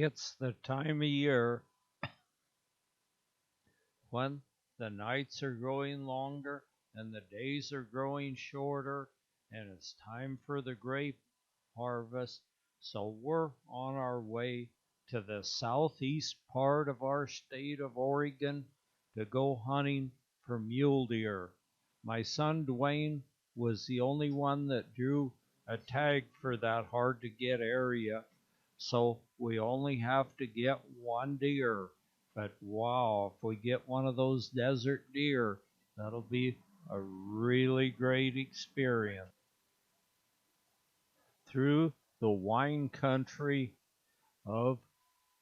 It's the time of year when the nights are growing longer and the days are growing shorter, and it's time for the grape harvest. So we're on our way to the southeast part of our state of Oregon to go hunting for mule deer. My son Dwayne was the only one that drew a tag for that hard to get area, so we only have to get one deer. But wow, if we get one of those desert deer, that'll be a really great experience. Through the wine country of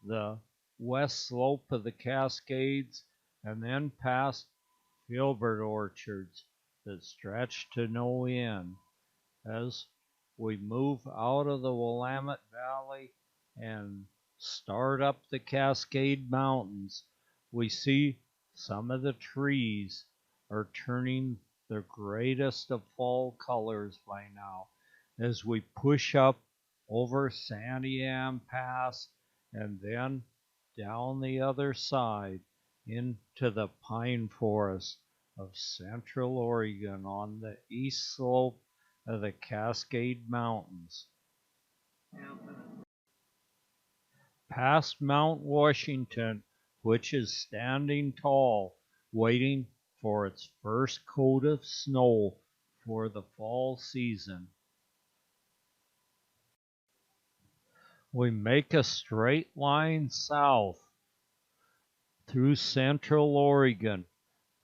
the west slope of the Cascades, and then past filbert orchards that stretch to no end. As we move out of the Willamette Valley and start up the Cascade Mountains, we see some of the trees are turning the greatest of fall colors by now. As we push up over Sandy Am Pass and then down the other side into the pine forest of Central Oregon on the east slope of the Cascade Mountains. Past Mount Washington, which is standing tall, waiting for its first coat of snow for the fall season. We make a straight line south through Central Oregon,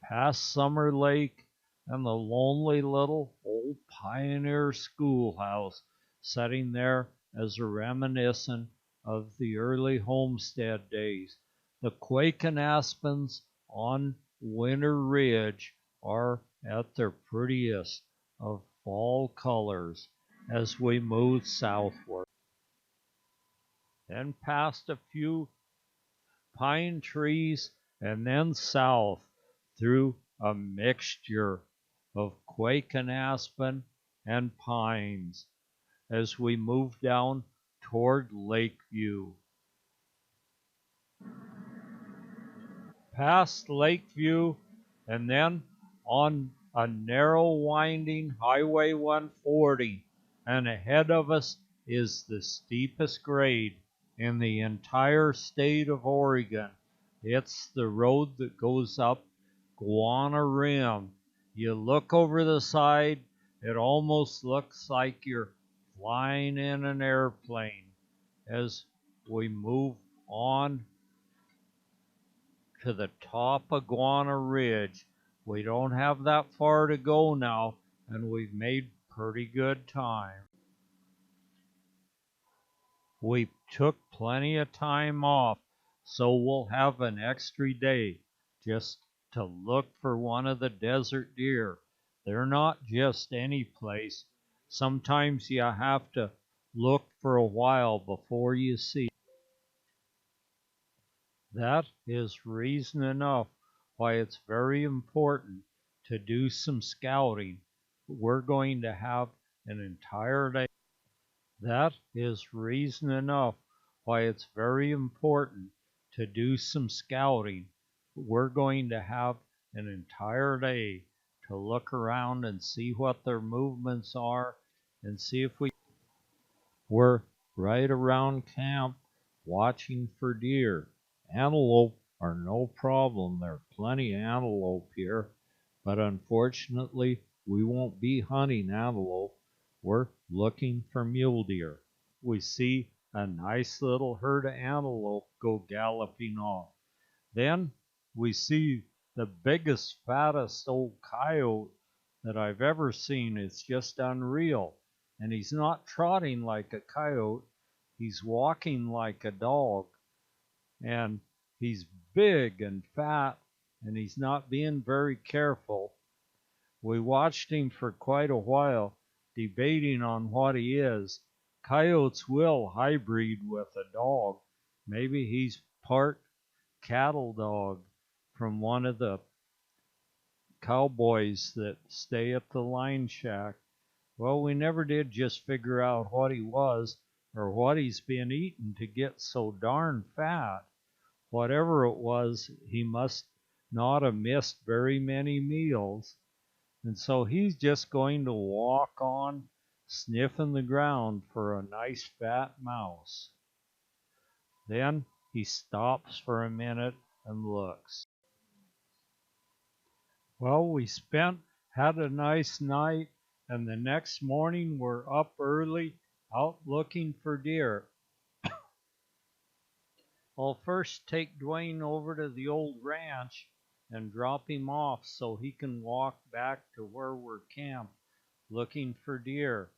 past Summer Lake and the lonely little old pioneer schoolhouse sitting there as a reminiscent of the early homestead days. The quaking aspens on Winter Ridge are at their prettiest of fall colors as we move southward. Then past a few pine trees and then south through a mixture of quaking aspen and pines as we move down toward Lakeview. Past Lakeview and then on a narrow winding Highway 140, and ahead of us is the steepest grade in the entire state of Oregon. It's the road that goes up Guana Rim. You look over the side, it almost looks like you're flying in an airplane. As we move on to the top of Guana Ridge, we don't have that far to go now, and we've made pretty good time. We took plenty of time off, so we'll have an extra day just to look for one of the desert deer. They're not just any place. Sometimes you have to look for a while before you see. That is reason enough why it's very important to do some scouting. We're going to have an entire day. That is reason enough why it's very important to do some scouting. We're going to have an entire day to look around and see what their movements are and see if we're right around camp watching for deer. Antelope are no problem. There are plenty of antelope here, but unfortunately we won't be hunting antelope. We're looking for mule deer. We see a nice little herd of antelope go galloping off. Then we see the biggest, fattest old coyote that I've ever seen. It's just unreal. And he's not trotting like a coyote, he's walking like a dog. And he's big and fat, and he's not being very careful. We watched him for quite a while, debating on what he is. Coyotes will hybrid with a dog. Maybe he's part cattle dog from one of the cowboys that stay at the line shack. Well, we never did just figure out what he was, or what he's been eating to get so darn fat. Whatever it was, he must not have missed very many meals, and so he's just going to walk on, sniffing the ground for a nice fat mouse. Then he stops for a minute and looks. Well, had a nice night, and the next morning we're up early out looking for deer. I'll first take Dwayne over to the old ranch and drop him off so he can walk back to where we're camped looking for deer.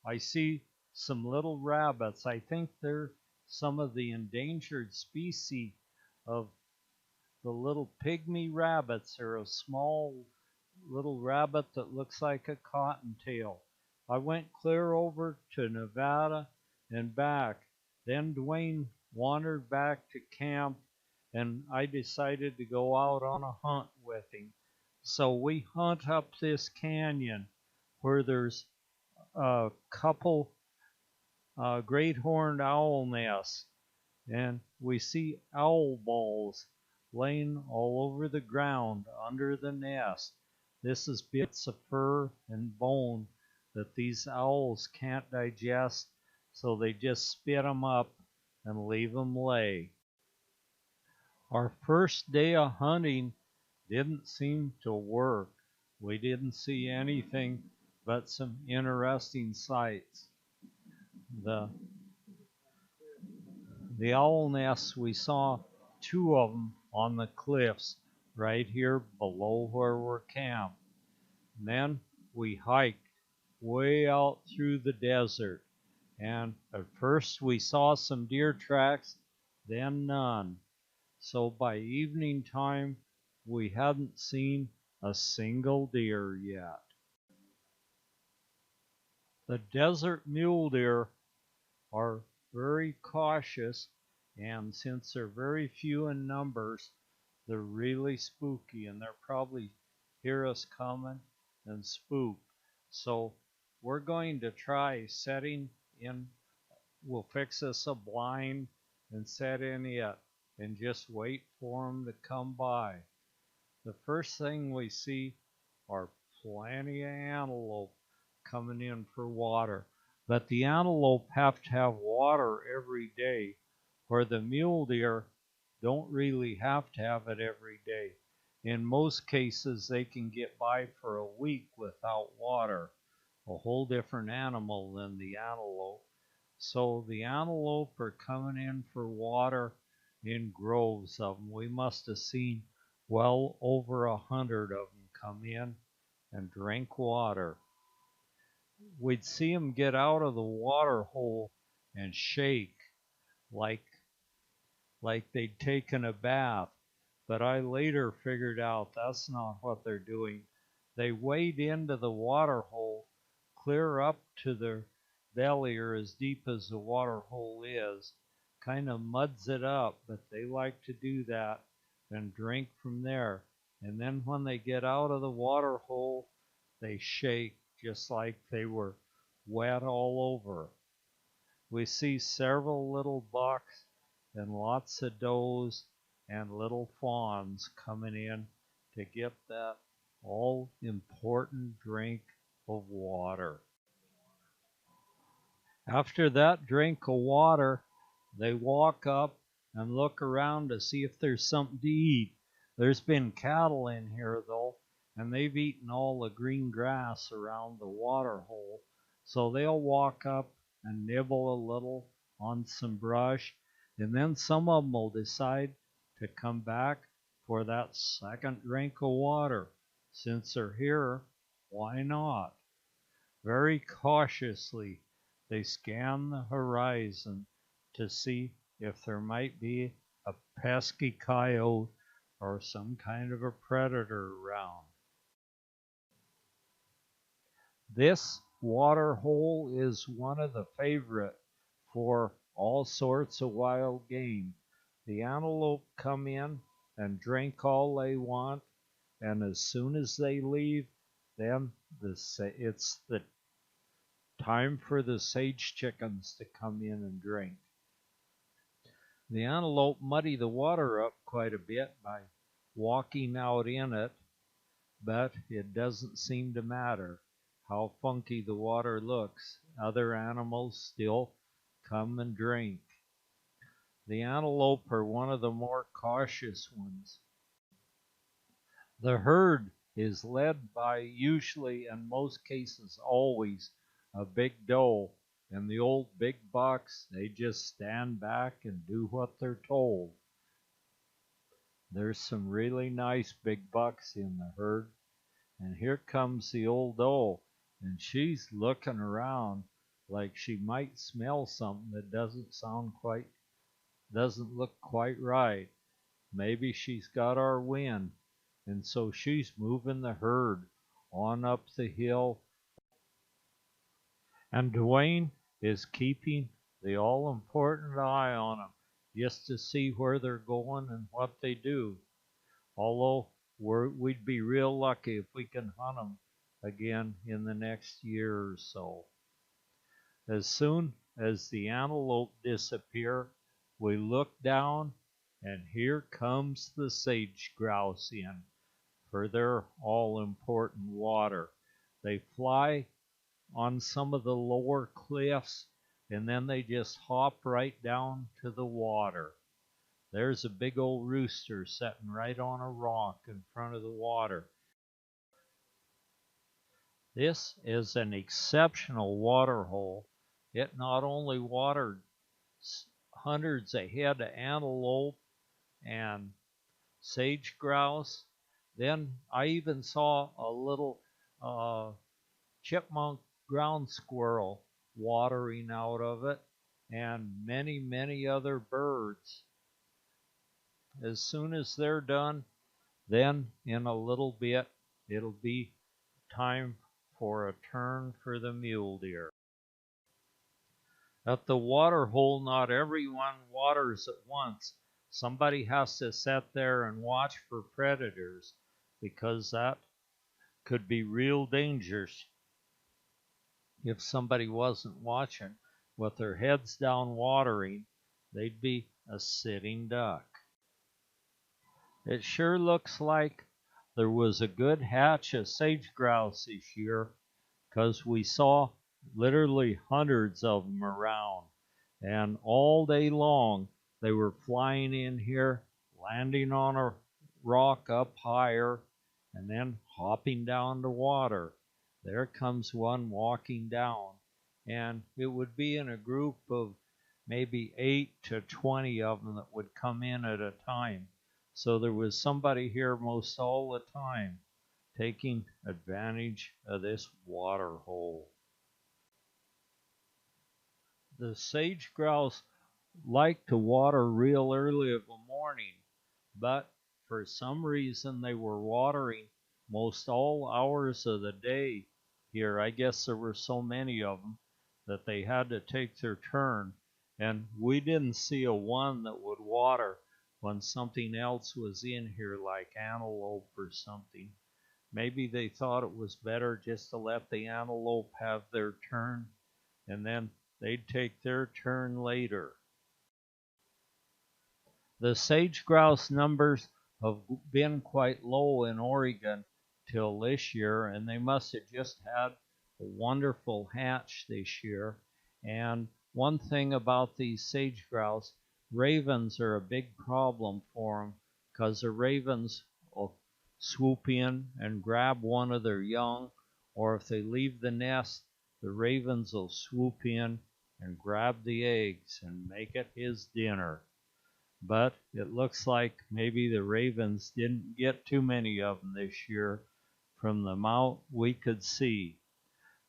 I see some little rabbits. I think they're some of the endangered species of the little pygmy rabbits. They're a small little rabbit that looks like a cottontail. I went clear over to Nevada and back. Then Dwayne wandered back to camp, and I decided to go out on a hunt with him. So we hunt up this canyon where there's a couple great horned owl nests, and we see owl balls laying all over the ground under the nest. This is bits of fur and bone that these owls can't digest, so they just spit them up and leave them lay. Our first day of hunting didn't seem to work. We didn't see anything but some interesting sights. The owl nests, we saw two of them on the cliffs right here below where we're camped. And then we hiked way out through the desert, and at first we saw some deer tracks, then none. So by evening time, we hadn't seen a single deer yet. The desert mule deer are very cautious, and since they're very few in numbers, they're really spooky, and they'll probably hear us coming and spook. So we're going to try setting in, we'll fix us a blind and set in it and just wait for them to come by. The first thing we see are plenty of antelope coming in for water. But the antelope have to have water every day, where the mule deer don't really have to have it every day. In most cases, they can get by for a week without water, a whole different animal than the antelope. So the antelope are coming in for water in groves of them. We must have seen well over 100 of them come in and drink water. We'd see them get out of the water hole and shake like they'd taken a bath. But I later figured out that's not what they're doing. They wade into the water hole clear up to their belly, or as deep as the water hole is, kind of muds it up, but they like to do that and drink from there. And then when they get out of the water hole, they shake just like they were wet all over. We see several little bucks and lots of does and little fawns coming in to get that all important drink of water. After that drink of water, they walk up and look around to see if there's something to eat. There's been cattle in here though, and they've eaten all the green grass around the water hole. So they'll walk up and nibble a little on some brush, and then some of them will decide to come back for that second drink of water. Since they're here, why not? Very cautiously, they scan the horizon to see if there might be a pesky coyote or some kind of a predator around. This water hole is one of the favorite for all sorts of wild game. The antelope come in and drink all they want, and as soon as they leave, then it's the Time for the sage chickens to come in and drink. The antelope muddy the water up quite a bit by walking out in it, but it doesn't seem to matter how funky the water looks. Other animals still come and drink. The antelope are one of the more cautious ones. The herd is led by usually, in most cases always, a big doe, and the old big bucks, they just stand back and do what they're told. There's some really nice big bucks in the herd, and here comes the old doe, and she's looking around like she might smell something that doesn't look quite right. Maybe she's got our wind, and so she's moving the herd on up the hill. And Dwayne is keeping the all-important eye on them just to see where they're going and what they do. Although we'd be real lucky if we can hunt them again in the next year or so. As soon as the antelope disappear, we look down, and here comes the sage grouse in for their all-important water. They fly on some of the lower cliffs, and then they just hop right down to the water. There's a big old rooster sitting right on a rock in front of the water. This is an exceptional water hole. It not only watered hundreds of head of antelope and sage grouse, then I even saw a little chipmunk ground squirrel watering out of it, and many, many other birds. As soon as they're done, then in a little bit, it'll be time for a turn for the mule deer. At the water hole, not everyone waters at once. Somebody has to sit there and watch for predators, because that could be real dangerous if somebody wasn't watching. With their heads down watering, they'd be a sitting duck. It sure looks like there was a good hatch of sage grouse this year, 'cause we saw literally hundreds of them around, and all day long they were flying in here, landing on a rock up higher, and then hopping down to water. There comes one walking down, and it would be in a group of maybe 8 to 20 of them that would come in at a time. So there was somebody here most all the time taking advantage of this water hole. The sage grouse like to water real early of a morning, but for some reason they were watering most all hours of the day here. I guess there were so many of them that they had to take their turn, and we didn't see a one that would water when something else was in here, like antelope or something. Maybe they thought it was better just to let the antelope have their turn, and then they'd take their turn later. The sage grouse numbers have been quite low in Oregon till this year, and they must have just had a wonderful hatch this year. And one thing about these sage grouse, ravens are a big problem for them, because the ravens will swoop in and grab one of their young, or if they leave the nest, the ravens will swoop in and grab the eggs and make it his dinner. But it looks like maybe the ravens didn't get too many of them this year from the amount we could see.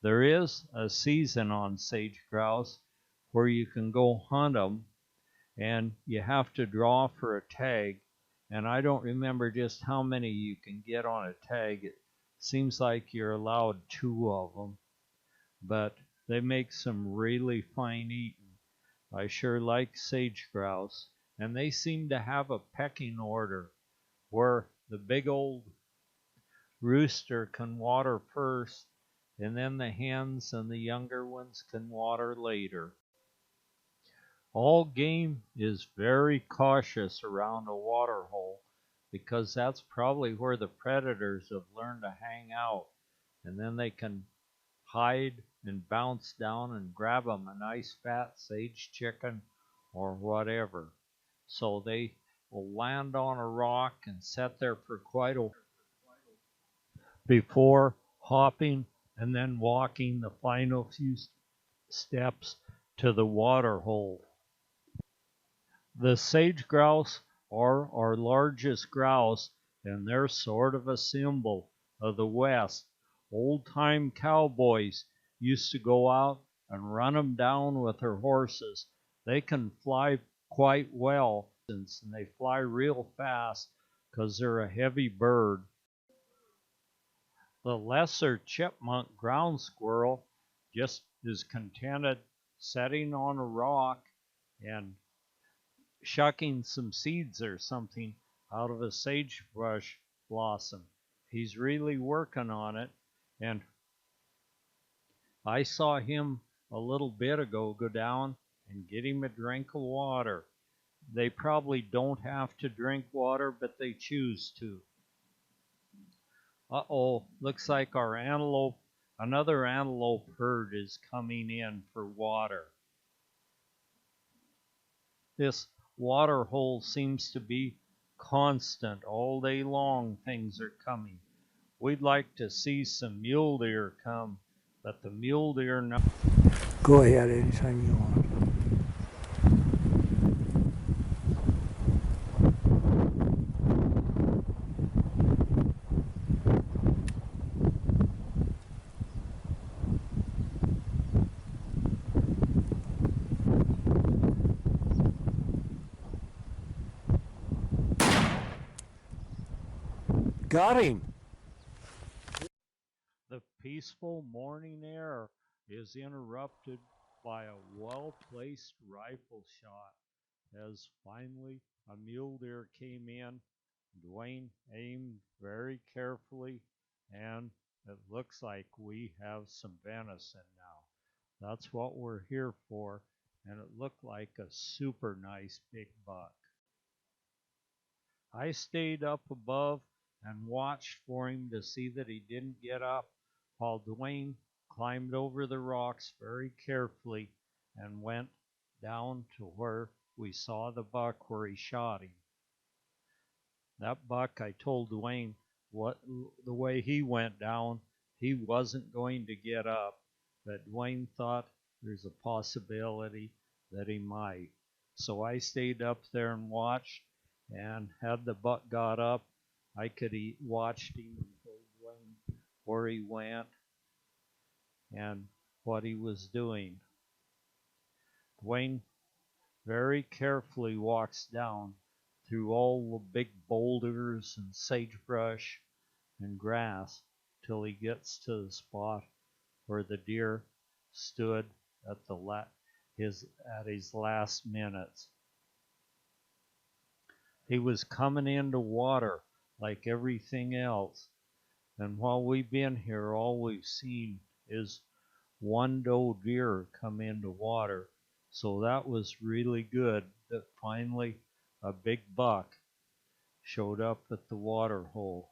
There is a season on sage grouse where you can go hunt them, and you have to draw for a tag, and I don't remember just how many you can get on a tag. It seems like you're allowed 2 of them, but they make some really fine eating. I sure like sage grouse, and they seem to have a pecking order where the big old rooster can water first, and then the hens and the younger ones can water later. All game is very cautious around a water hole because that's probably where the predators have learned to hang out, and then they can hide and bounce down and grab them a nice fat sage chicken or whatever. So they will land on a rock and sit there for quite a while before hopping and then walking the final few steps to the water hole. The sage grouse are our largest grouse, and they're sort of a symbol of the West. Old-time cowboys used to go out and run them down with their horses. They can fly quite well, and they fly real fast because they're a heavy bird. The lesser chipmunk ground squirrel just is contented sitting on a rock and shucking some seeds or something out of a sagebrush blossom. He's really working on it, and I saw him a little bit ago go down and get him a drink of water. They probably don't have to drink water, but they choose to. Uh-oh, looks like another antelope herd is coming in for water. This water hole seems to be constant. All day long things are coming. We'd like to see some mule deer come, but the mule deer no. Go ahead anytime you want. Got him. The peaceful morning air is interrupted by a well-placed rifle shot as finally a mule deer came in. Dwayne aimed very carefully, and it looks like we have some venison now. That's what we're here for, and it looked like a super nice big buck. I stayed up above and watched for him to see that he didn't get up, while Dwayne climbed over the rocks very carefully and went down to where we saw the buck where he shot him. That buck, I told Dwayne, the way he went down, he wasn't going to get up, but Dwayne thought there's a possibility that he might. So I stayed up there and watched, and had the buck got up, I could watched him and told Dwayne where he went and what he was doing. Dwayne very carefully walks down through all the big boulders and sagebrush and grass till he gets to the spot where the deer stood at his last minutes. He was coming into water like everything else, and while we've been here, all we've seen is one doe deer come into water. So that was really good that finally a big buck showed up at the water hole.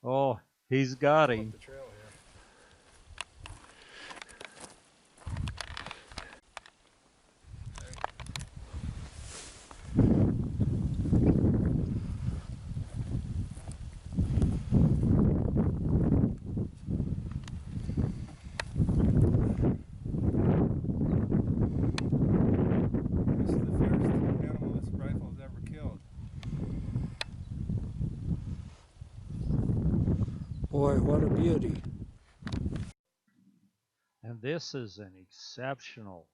Oh, he's got him. Boy, what a beauty. And this is an exceptional,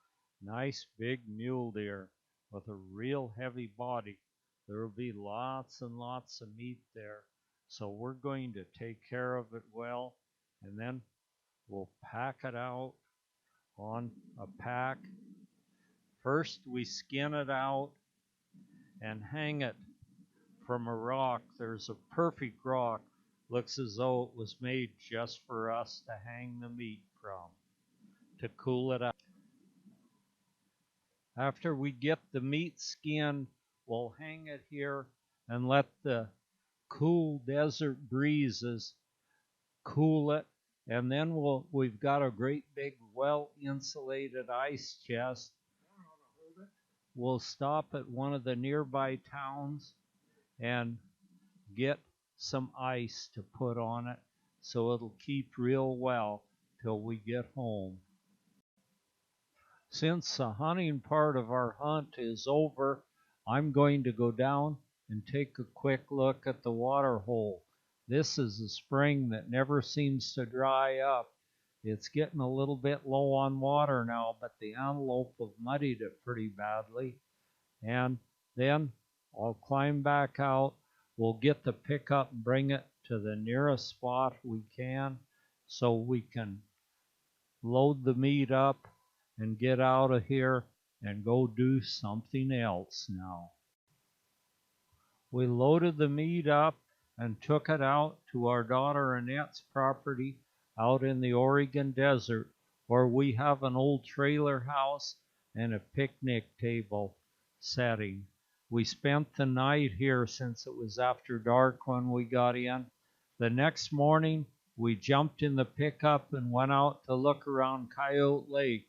nice big mule deer with a real heavy body. There will be lots and lots of meat there. So we're going to take care of it well, and then we'll pack it out on a pack. First, we skin it out and hang it from a rock. There's a perfect rock Looks as though it was made just for us to hang the meat from, to cool it out. After we get the meat skinned, we'll hang it here and let the cool desert breezes cool it. And then we've got a great big well-insulated ice chest. We'll stop at one of the nearby towns and get some ice to put on it so it'll keep real well till we get home. Since the hunting part of our hunt is over, I'm going to go down and take a quick look at the water hole. This is a spring that never seems to dry up. It's getting a little bit low on water now, but the antelope have muddied it pretty badly. And then I'll climb back out. We'll get the pickup and bring it to the nearest spot we can so we can load the meat up and get out of here and go do something else now. We loaded the meat up and took it out to our daughter Annette's property out in the Oregon desert, where we have an old trailer house and a picnic table setting. We spent the night here since it was after dark when we got in. The next morning, we jumped in the pickup and went out to look around Coyote Lake.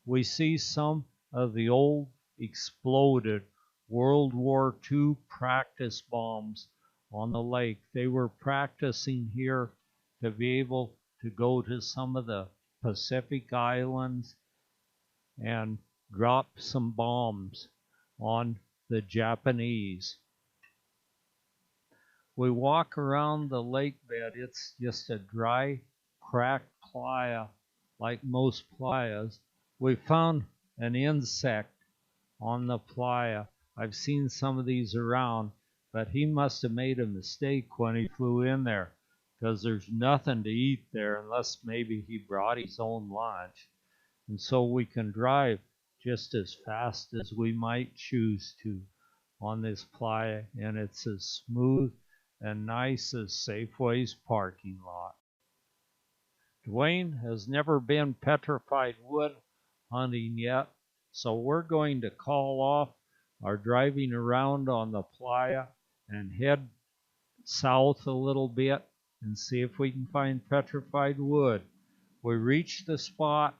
We see some of the old exploded World War II practice bombs on the lake. They were practicing here to be able to go to some of the Pacific Islands and drop some bombs on the Japanese. We walk around the lake bed. It's just a dry, cracked playa like most playas. We found an insect on the playa. I've seen some of these around, but he must have made a mistake when he flew in there, because there's nothing to eat there unless maybe he brought his own lunch. And so we can drive just as fast as we might choose to on this playa, and it's as smooth and nice as Safeway's parking lot. Dwayne has never been petrified wood hunting yet, so we're going to call off our driving around on the playa and head south a little bit and see if we can find petrified wood. We reached the spot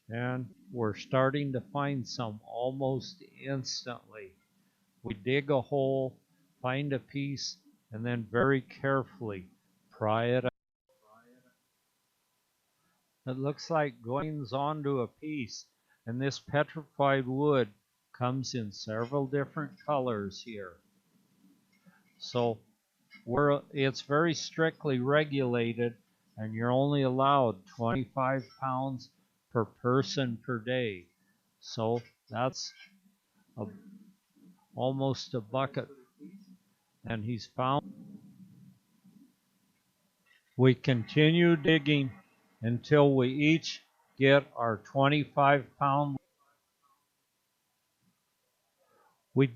and we're starting to find some almost instantly. We dig a hole, find a piece, and then very carefully pry it out. It looks like Dwayne's onto a piece, and this petrified wood comes in several different colors here. So it's very strictly regulated, and you're only allowed 25 pounds per person per day. So that's almost a bucket. And he's found. We continue digging until we each get our 25-pound. We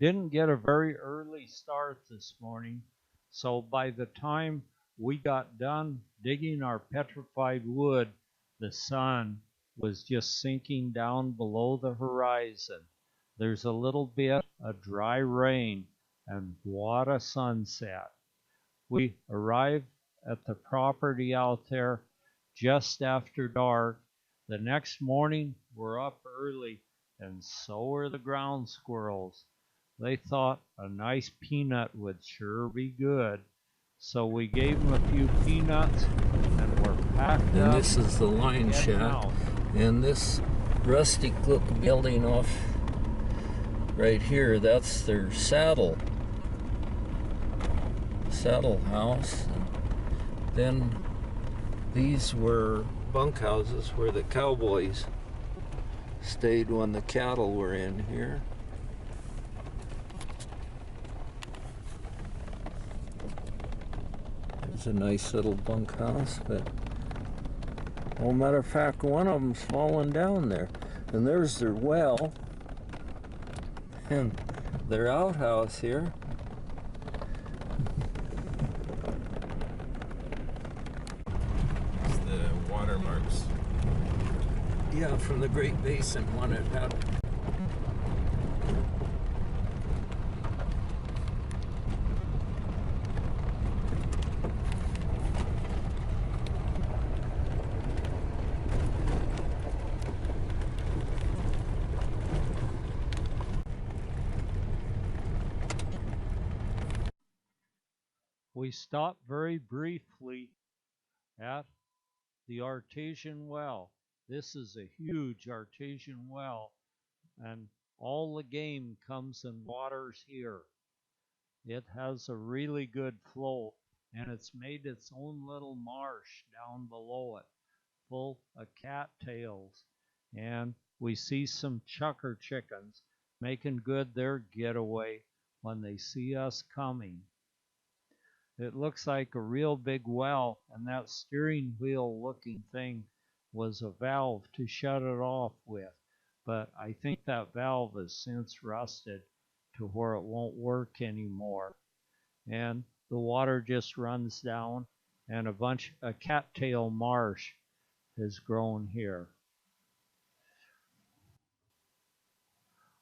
didn't get a very early start this morning, so by the time we got done digging our petrified wood, the sun was just sinking down below the horizon. There's a little bit of dry rain, and what a sunset. We arrived at the property out there just after dark. The next morning, we're up early, and so are the ground squirrels. They thought a nice peanut would sure be good. So we gave them a few peanuts, and we're packed up. And this is the line shack. And this rustic look building off right here, that's their saddle house. Then these were bunkhouses where the cowboys stayed when the cattle were in here. It's a nice little bunkhouse, but well, matter of fact, one of them's fallen down there. And there's their well and their outhouse here. Yeah, from the Great Basin one it had. We stopped very briefly at the artesian well. This is a huge artesian well, and all the game comes and waters here. It has a really good flow, and it's made its own little marsh down below it, full of cattails. And we see some chucker chickens making good their getaway when they see us coming. It looks like a real big well, and that steering wheel looking thing was a valve to shut it off with. But I think that valve has since rusted to where it won't work anymore. And the water just runs down, and a cattail marsh has grown here.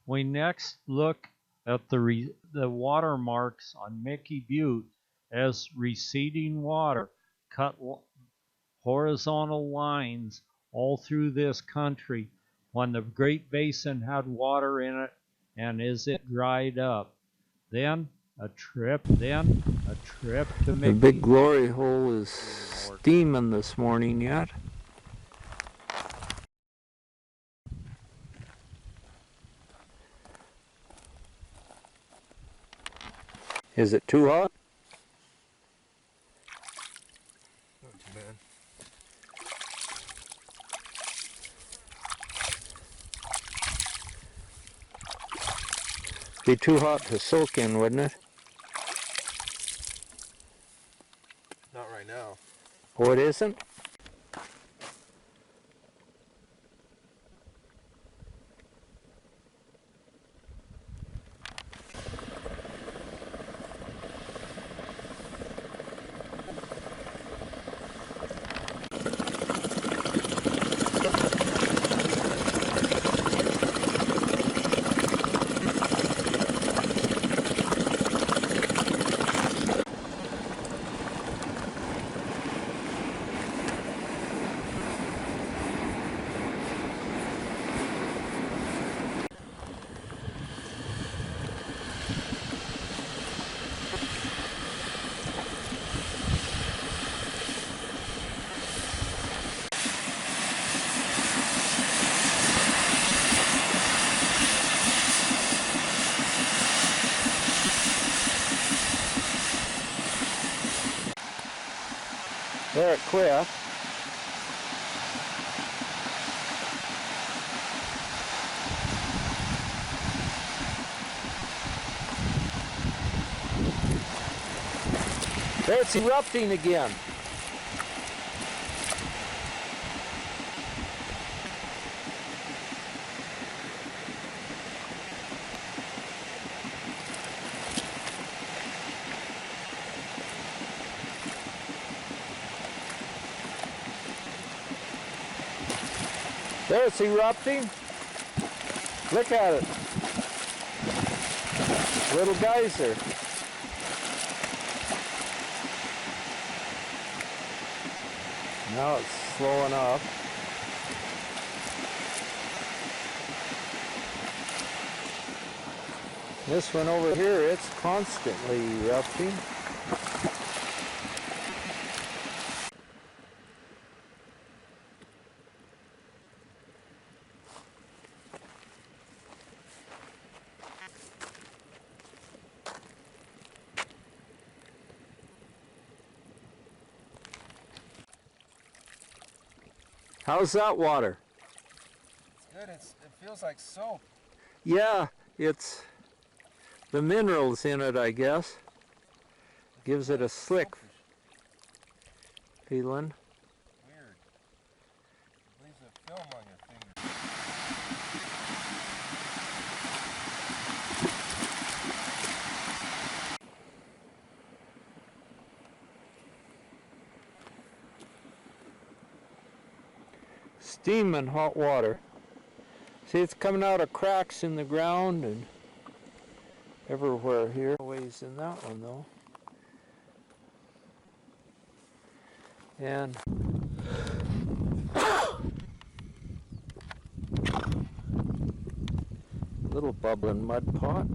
We next look at the watermarks on Mickey Butte as receding water cut horizontal lines all through this country when the Great Basin had water in it and as it dried up. Then a trip to The Mickey. big glory hole is steaming this morning yet. Is it too hot? Not too bad. Be too hot to soak in, wouldn't it? Not right now. Oh, it isn't? There it quit. There it's erupting again. There it's erupting. Look at it. Little geyser. Now it's slowing up. This one over here, it's constantly erupting. How's that water? It's good. It feels like soap. Yeah, it's the minerals in it, I guess. Gives it a slick feeling. Weird. It leaves a film on your finger. steaming hot water. See, it's coming out of cracks in the ground and everywhere here. Ways in that one though. And little bubbling mud pot.